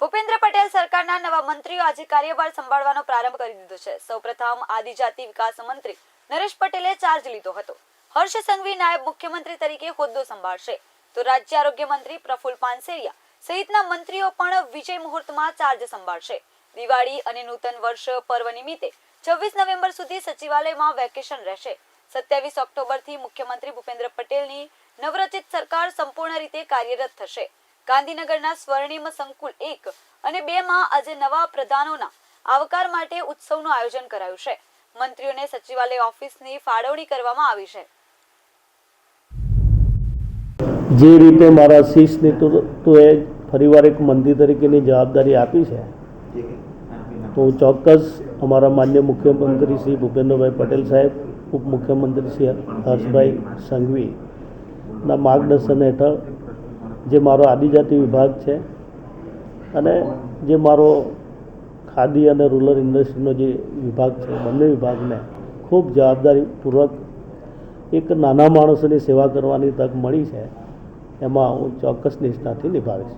ભૂપેન્દ્ર પટેલ સરકારના નવા મંત્રીઓ આજે કાર્યભાર સંભાળવાનો પ્રારંભ કરી દીધો છે। સૌપ્રથમ આદિજાતિ વિકાસ મંત્રી નરેશ પટેલે ચાર્જ લીધો હતો। હર્ષ સંઘવી નાયબ મુખ્યમંત્રી તરીકે હોદ્દો સંભાળશે, તો રાજ્ય આરોગ્ય મંત્રી પ્રફુલ પાનસેરિયા સહિતના મંત્રીઓ પણ વિજય મુહૂર્તમાં ચાર્જ સંભાળશે। દિવાળી અને નૂતન વર્ષ પર્વ નિમિત્તે 26 નવેમ્બર સુધી સચિવાલયમાં વેકેશન રહેશે। 27 ઓક્ટોબરથી મુખ્યમંત્રી ભૂપેન્દ્ર પટેલની નવરચિત સરકાર સંપૂર્ણ રીતે કાર્યરત થશે। ગાંધીનગરના સ્વર્ણિમ સંકુલ 1 અને 2 માં આજે નવા પ્રધાનોના આવકાર માટે ઉત્સવનું આયોજન કરાયું છે। મંત્રીઓને સચિવાલય ઓફિસની ફાળવણી કરવામાં આવી છે। જે રીતે મારા શીર્ષ નેતૃત્વએ ફરીવાર એક મંત્રી તરીકેની જવાબદારી આપી છે, તો હું ચોક્કસ અમારા માન્ય મુખ્યમંત્રી શ્રી ભૂપેન્દ્રભાઈ પટેલ સાહેબ, ઉપમુખ્યમંત્રી શ્રી હર્ષભાઈ સંઘવીના માર્ગદર્શન હેઠળ જે મારો આદિજાતિ વિભાગ છે અને જે મારો ખાદી અને રૂરલ ઇન્ડસ્ટ્રીનો જે વિભાગ છે, બંને વિભાગને ખૂબ જવાબદારીપૂર્વક એક નાના માણસોની સેવા કરવાની તક મળી છે, એમાં હું ચોક્કસ નિષ્ઠાથી નિભાવીશ।